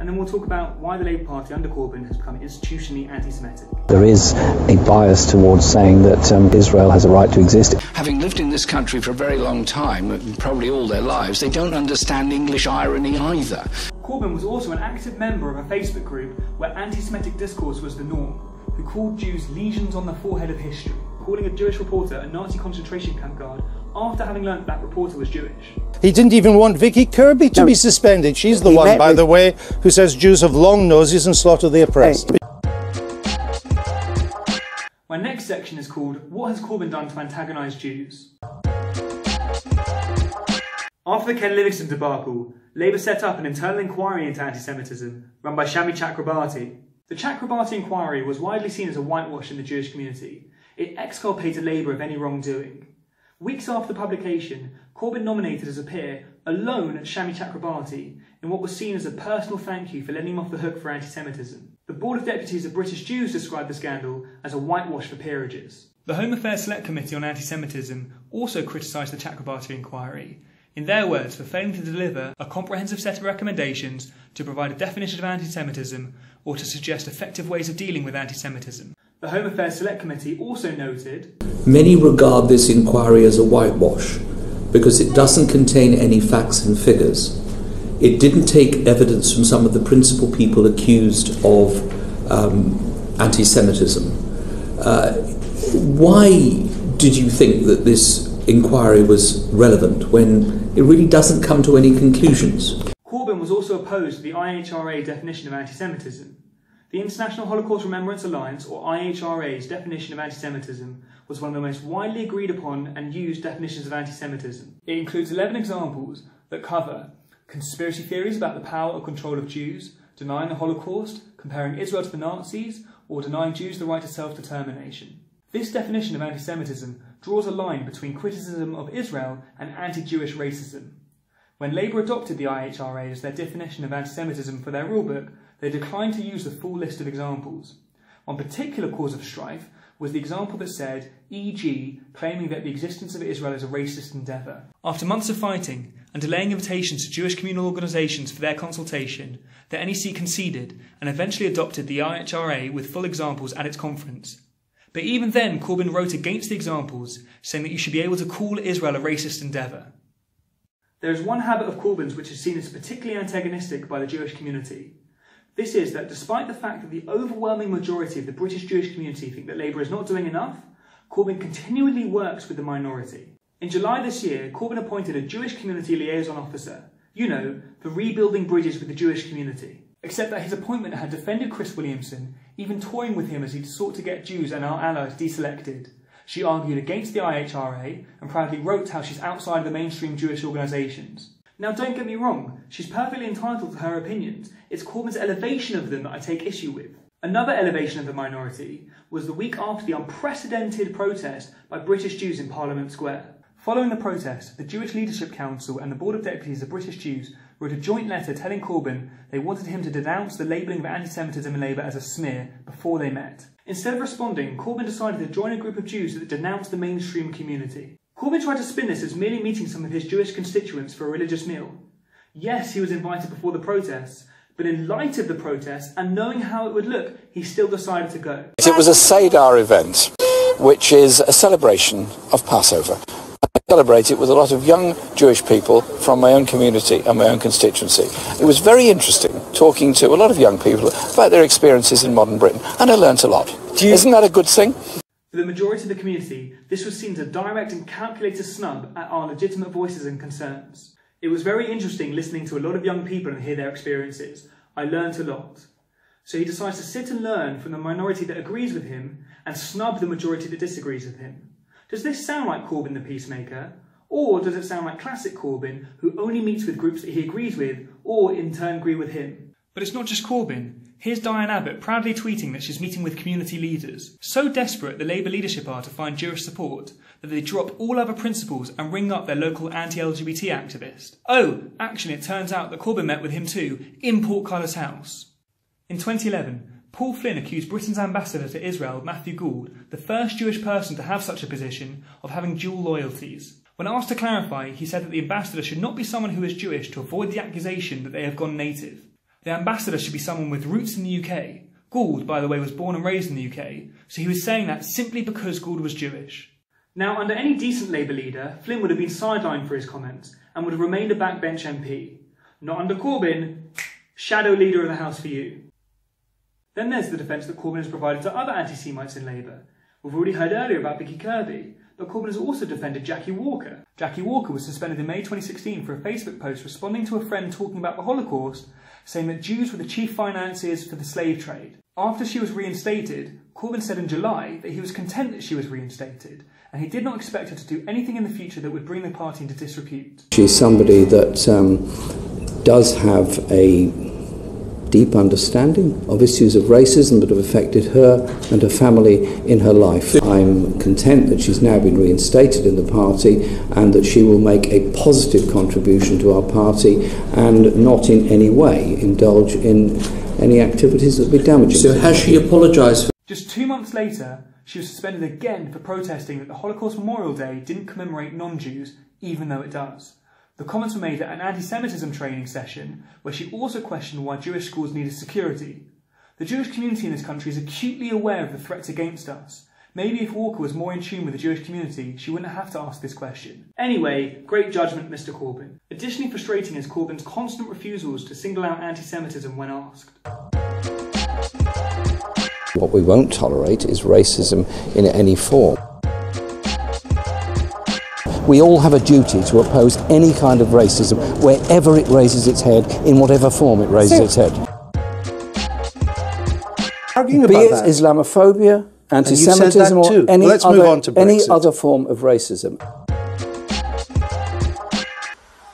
and then we'll talk about why the Labour Party under Corbyn has become institutionally anti-Semitic. There is a bias towards saying that Israel has a right to exist. Having lived in this country for a very long time, probably all their lives, they don't understand English irony either. Corbyn was also an active member of a Facebook group where anti-Semitic discourse was the norm, who called Jews lesions on the forehead of history, calling a Jewish reporter a Nazi concentration camp guard after having learnt that reporter was Jewish. He didn't even want Vicky Kirby to be suspended. She's the one, by the way, who says Jews have long noses and slaughter the oppressed. My next section is called What Has Corbyn Done to Antagonise Jews? After the Ken Livingstone debacle, Labour set up an internal inquiry into anti-Semitism, run by Shami Chakrabarti. The Chakrabarti inquiry was widely seen as a whitewash in the Jewish community. It exculpated Labour of any wrongdoing. Weeks after the publication, Corbyn nominated as a peer, alone, Shami Chakrabarti, in what was seen as a personal thank you for letting him off the hook for anti-Semitism. The Board of Deputies of British Jews described the scandal as a whitewash for peerages. The Home Affairs Select Committee on Anti-Semitism also criticised the Chakrabarti inquiry, in their words, for failing to deliver a comprehensive set of recommendations to provide a definition of anti-Semitism or to suggest effective ways of dealing with anti-Semitism. The Home Affairs Select Committee also noted, many regard this inquiry as a whitewash because it doesn't contain any facts and figures. It didn't take evidence from some of the principal people accused of anti-Semitism. Why did you think that this inquiry was relevant when it really doesn't come to any conclusions? Corbyn was also opposed to the IHRA definition of anti-Semitism. The International Holocaust Remembrance Alliance, or IHRA's definition of anti-Semitism, was one of the most widely agreed upon and used definitions of anti-Semitism. It includes 11 examples that cover conspiracy theories about the power or control of Jews, denying the Holocaust, comparing Israel to the Nazis, or denying Jews the right to self-determination. This definition of anti-Semitism draws a line between criticism of Israel and anti-Jewish racism. When Labour adopted the IHRA as their definition of anti-Semitism for their rulebook, they declined to use the full list of examples. One particular cause of strife was the example that said, e.g., claiming that the existence of Israel is a racist endeavour. After months of fighting and delaying invitations to Jewish communal organisations for their consultation, the NEC conceded and eventually adopted the IHRA with full examples at its conference. But even then, Corbyn wrote against the examples, saying that you should be able to call Israel a racist endeavour. There is one habit of Corbyn's which is seen as particularly antagonistic by the Jewish community. This is that despite the fact that the overwhelming majority of the British Jewish community think that Labour is not doing enough, Corbyn continually works with the minority. In July this year, Corbyn appointed a Jewish community liaison officer, for rebuilding bridges with the Jewish community. Except that his appointment had defended Chris Williamson, even toying with him as he sought to get Jews and our allies deselected. She argued against the IHRA and proudly wrote how she's outside of the mainstream Jewish organisations. Now don't get me wrong, she's perfectly entitled to her opinions. It's Corbyn's elevation of them that I take issue with. Another elevation of the minority was the week after the unprecedented protest by British Jews in Parliament Square. Following the protest, the Jewish Leadership Council and the Board of Deputies of British Jews wrote a joint letter telling Corbyn they wanted him to denounce the labelling of anti-Semitism in Labour as a smear before they met. Instead of responding, Corbyn decided to join a group of Jews that denounced the mainstream community. Corbyn tried to spin this as merely meeting some of his Jewish constituents for a religious meal. Yes, he was invited before the protests, but in light of the protests and knowing how it would look, he still decided to go. It was a Seder event, which is a celebration of Passover. I celebrate it with a lot of young Jewish people from my own community and my own constituency. It was very interesting talking to a lot of young people about their experiences in modern Britain, and I learnt a lot. Isn't that a good thing? For the majority of the community, this was seen as a direct and calculated snub at our legitimate voices and concerns. It was very interesting listening to a lot of young people and hear their experiences. I learnt a lot. So he decides to sit and learn from the minority that agrees with him and snub the majority that disagrees with him. Does this sound like Corbyn the peacemaker? Or does it sound like classic Corbyn, who only meets with groups that he agrees with, or in turn agree with him? But it's not just Corbyn. Here's Diane Abbott proudly tweeting that she's meeting with community leaders. So desperate the Labour leadership are to find Jewish support that they drop all other principles and ring up their local anti-LGBT activist. Oh, actually it turns out that Corbyn met with him too, in Portcullis House. In 2011, Paul Flynn accused Britain's ambassador to Israel, Matthew Gould, the first Jewish person to have such a position, of having dual loyalties. When asked to clarify, he said that the ambassador should not be someone who is Jewish to avoid the accusation that they have gone native. The ambassador should be someone with roots in the UK. Gould, by the way, was born and raised in the UK, so he was saying that simply because Gould was Jewish. Now, under any decent Labour leader, Flynn would have been sidelined for his comments and would have remained a backbench MP. Not under Corbyn, shadow leader of the House for you. Then there's the defence that Corbyn has provided to other anti-Semites in Labour. We've already heard earlier about Vicky Kirby, but Corbyn has also defended Jackie Walker. Jackie Walker was suspended in May 2016 for a Facebook post responding to a friend talking about the Holocaust, saying that Jews were the chief financiers for the slave trade. After she was reinstated, Corbyn said in July that he was content that she was reinstated, and he did not expect her to do anything in the future that would bring the party into disrepute. She's somebody that does have a deep understanding of issues of racism that have affected her and her family in her life. I'm content that she's now been reinstated in the party and that she will make a positive contribution to our party and not in any way indulge in any activities that would be damaging. So has she apologised for... Just 2 months later, she was suspended again for protesting that the Holocaust Memorial Day didn't commemorate non-Jews, even though it does. The comments were made at an anti-Semitism training session, where she also questioned why Jewish schools needed security. The Jewish community in this country is acutely aware of the threats against us. Maybe if Walker was more in tune with the Jewish community, she wouldn't have to ask this question. Anyway, great judgment, Mr. Corbyn. Additionally frustrating is Corbyn's constant refusals to single out anti-Semitism when asked. What we won't tolerate is racism in any form. We all have a duty to oppose any kind of racism wherever it raises its head, in whatever form it raises its head. Arguing Be about it that. Islamophobia, anti-Semitism or any other form of racism.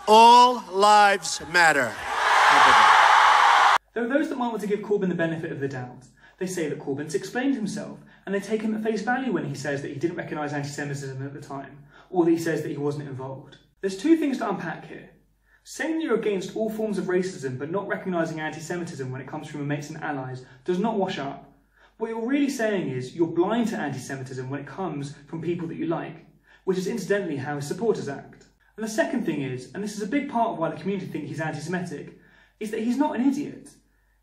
All lives matter. There are those that might want to give Corbyn the benefit of the doubt. They say that Corbyn's explained himself, and they take him at face value when he says that he didn't recognise anti-Semitism at the time, or that he says that he wasn't involved. There's two things to unpack here. Saying that you're against all forms of racism but not recognising anti-Semitism when it comes from your mates and allies does not wash up. What you're really saying is you're blind to anti-Semitism when it comes from people that you like, which is incidentally how his supporters act. And the second thing is, and this is a big part of why the community think he's anti-Semitic, is that he's not an idiot.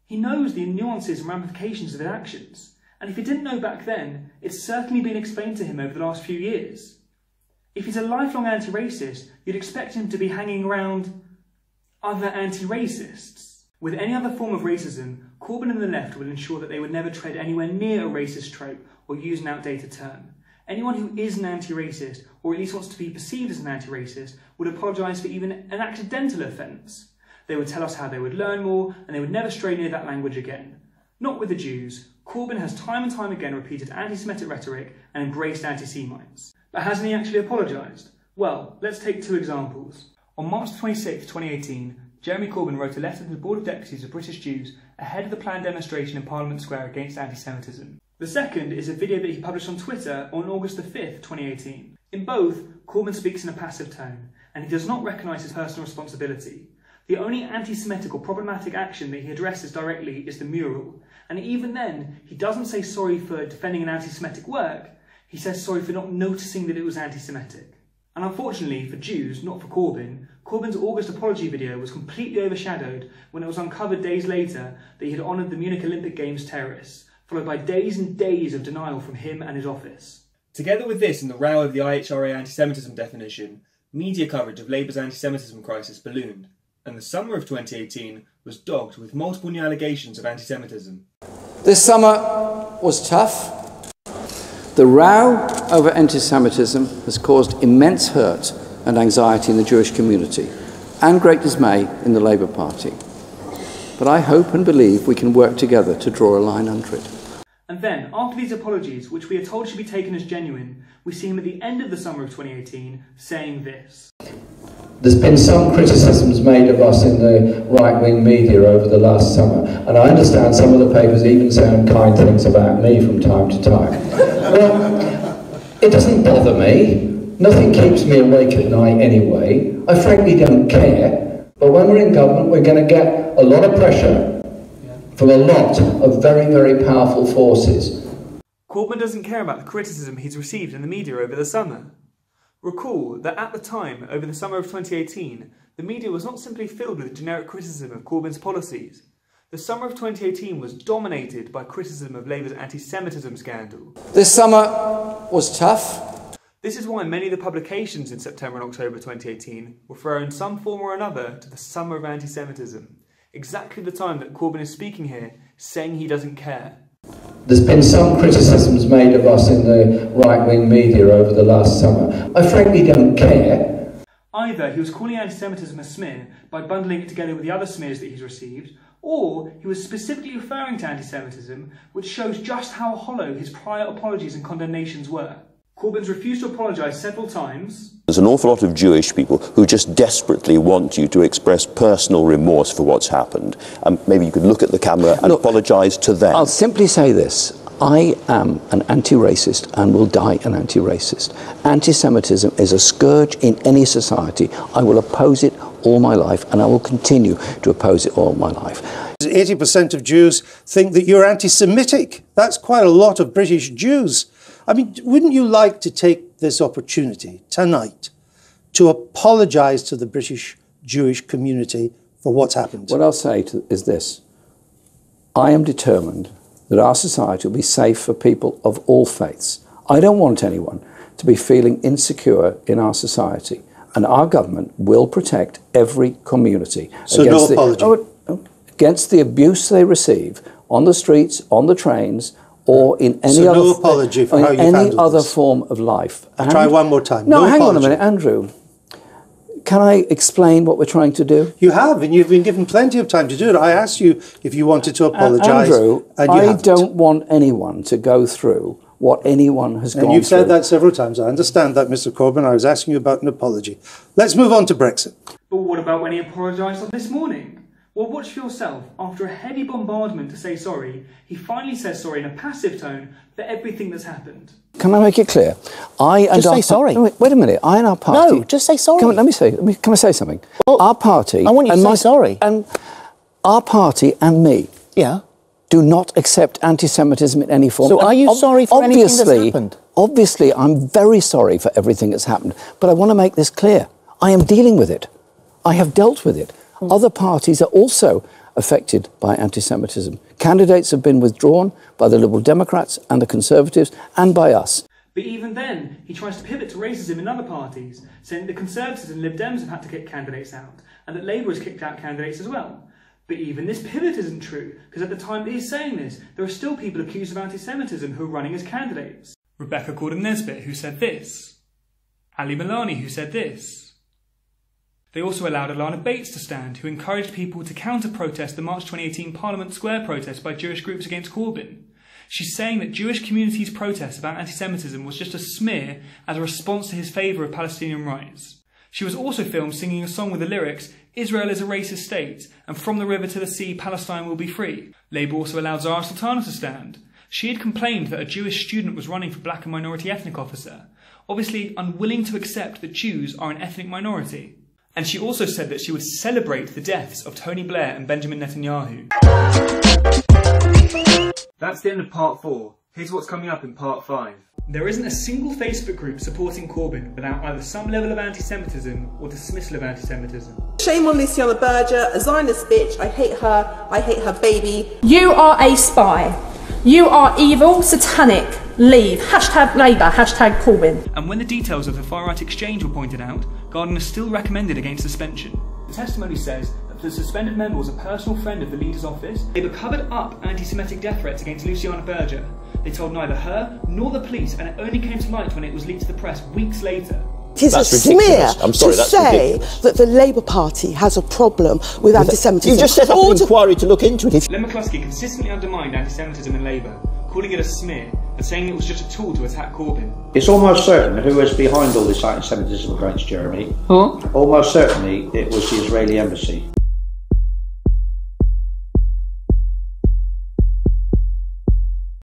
He knows the nuances and ramifications of his actions, and if he didn't know back then, it's certainly been explained to him over the last few years. If he's a lifelong anti-racist, you'd expect him to be hanging around other anti-racists. With any other form of racism, Corbyn and the left will ensure that they would never tread anywhere near a racist trope or use an outdated term. Anyone who is an anti-racist, or at least wants to be perceived as an anti-racist, would apologise for even an accidental offence. They would tell us how they would learn more, and they would never stray near that language again. Not with the Jews. Corbyn has time and time again repeated anti-Semitic rhetoric and embraced anti-Semites. But hasn't he actually apologised? Well, let's take two examples. On March 26, 2018, Jeremy Corbyn wrote a letter to the Board of Deputies of British Jews ahead of the planned demonstration in Parliament Square against anti-Semitism. The second is a video that he published on Twitter on August 5, 2018. In both, Corbyn speaks in a passive tone, and he does not recognise his personal responsibility. The only anti-Semitic or problematic action that he addresses directly is the mural, and even then, he doesn't say sorry for defending an anti-Semitic work, he says sorry for not noticing that it was anti-Semitic. And unfortunately for Jews, not for Corbyn, Corbyn's August apology video was completely overshadowed when it was uncovered days later that he had honoured the Munich Olympic Games terrorists, followed by days and days of denial from him and his office. Together with this and the row of the IHRA anti-Semitism definition, media coverage of Labour's anti-Semitism crisis ballooned, and the summer of 2018 was dogged with multiple new allegations of anti-Semitism. This summer was tough. The row over anti-Semitism has caused immense hurt and anxiety in the Jewish community and great dismay in the Labour Party. But I hope and believe we can work together to draw a line under it. And then, after these apologies, which we are told should be taken as genuine, we see him at the end of the summer of 2018 saying this. There's been some criticisms made of us in the right-wing media over the last summer, and I understand some of the papers even say unkind things about me from time to time. Well, it doesn't bother me. Nothing keeps me awake at night anyway. I frankly don't care. But when we're in government, we're going to get a lot of pressure from a lot of very, very powerful forces. Corbyn doesn't care about the criticism he's received in the media over the summer. Recall that at the time, over the summer of 2018, the media was not simply filled with generic criticism of Corbyn's policies. The summer of 2018 was dominated by criticism of Labour's anti-Semitism scandal. This summer was tough. This is why many of the publications in September and October 2018 refer in some form or another to the summer of anti-Semitism, exactly the time that Corbyn is speaking here, saying he doesn't care. There's been some criticisms made of us in the right-wing media over the last summer. I frankly don't care. Either he was calling anti-Semitism a smear by bundling it together with the other smears that he's received, or he was specifically referring to anti-Semitism, which shows just how hollow his prior apologies and condemnations were. Corbyn's refused to apologise several times. There's an awful lot of Jewish people who just desperately want you to express personal remorse for what's happened. Maybe you could look at the camera and apologise to them. I'll simply say this. I am an anti-racist and will die an anti-racist. Anti-Semitism is a scourge in any society. I will oppose it all my life, and I will continue to oppose it all my life. 80% of Jews think that you're anti-Semitic. That's quite a lot of British Jews. I mean, wouldn't you like to take this opportunity tonight to apologise to the British Jewish community for what's happened? What I'll say is this. I am determined that our society will be safe for people of all faiths. I don't want anyone to be feeling insecure in our society, and our government will protect every community against the abuse they receive on the streets, on the trains, or in any other form of life. I'll try one more time. No, hang on a minute, Andrew. Can I explain what we're trying to do? You have, and you've been given plenty of time to do it. I asked you if you wanted to apologise. Andrew, I don't want anyone to go through what anyone has gone through. And you've said that several times. I understand that, Mr. Corbyn. I was asking you about an apology. Let's move on to Brexit. But what about when he apologised this morning? Well, watch for yourself. After a heavy bombardment to say sorry, he finally says sorry in a passive tone for everything that's happened. Can I make it clear? Just say sorry. No, wait a minute. I and our party... No, just say sorry. Come on, can I say something? Well, our party... I want you to say sorry. And our party and me... Yeah. ...do not accept anti-Semitism in any form. So are you sorry for anything that's happened? Obviously, I'm very sorry for everything that's happened. But I want to make this clear. I am dealing with it. I have dealt with it. Other parties are also affected by anti-Semitism. Candidates have been withdrawn by the Liberal Democrats and the Conservatives and by us. But even then, he tries to pivot to racism in other parties, saying that the Conservatives and Lib Dems have had to kick candidates out, and that Labour has kicked out candidates as well. But even this pivot isn't true, because at the time that he's saying this, there are still people accused of anti-Semitism who are running as candidates. Rebecca Gordon Nesbitt, who said this. Ali Milani, who said this. They also allowed Alana to stand, who encouraged people to counter-protest the March 2018 Parliament Square protest by Jewish groups against Corbyn. She's saying that Jewish communities' protest about anti-Semitism was just a smear as a response to his favour of Palestinian rights. She was also filmed singing a song with the lyrics, "Israel is a racist state, and from the river to the sea, Palestine will be free." Labour also allowed Zarah Sultana to stand. She had complained that a Jewish student was running for black and minority ethnic officer, obviously unwilling to accept that Jews are an ethnic minority. And she also said that she would celebrate the deaths of Tony Blair and Benjamin Netanyahu. That's the end of part 4. Here's what's coming up in part 5. There isn't a single Facebook group supporting Corbyn without either some level of anti-Semitism or dismissal of anti-Semitism. Shame on Luciana Berger, a Zionist bitch, I hate her baby. You are a spy. You are evil, satanic. Leave. Hashtag Labour, hashtag Corbyn. And when the details of the far-right exchange were pointed out, Gordan has still recommended against suspension. The testimony says that the suspended member was a personal friend of the leader's office. Labour covered up anti-Semitic death threats against Luciana Berger. They told neither her nor the police, and it only came to light when it was leaked to the press weeks later. It is a smear to say that the Labour Party has a problem with anti-Semitism. You just set up an inquiry to look into it. Len McCluskey consistently undermined anti-Semitism in Labour, calling it a smear and saying it was just a tool to attack Corbyn. It's almost certain who was behind all this anti-Semitism against Jeremy. Huh? Almost certainly it was the Israeli embassy.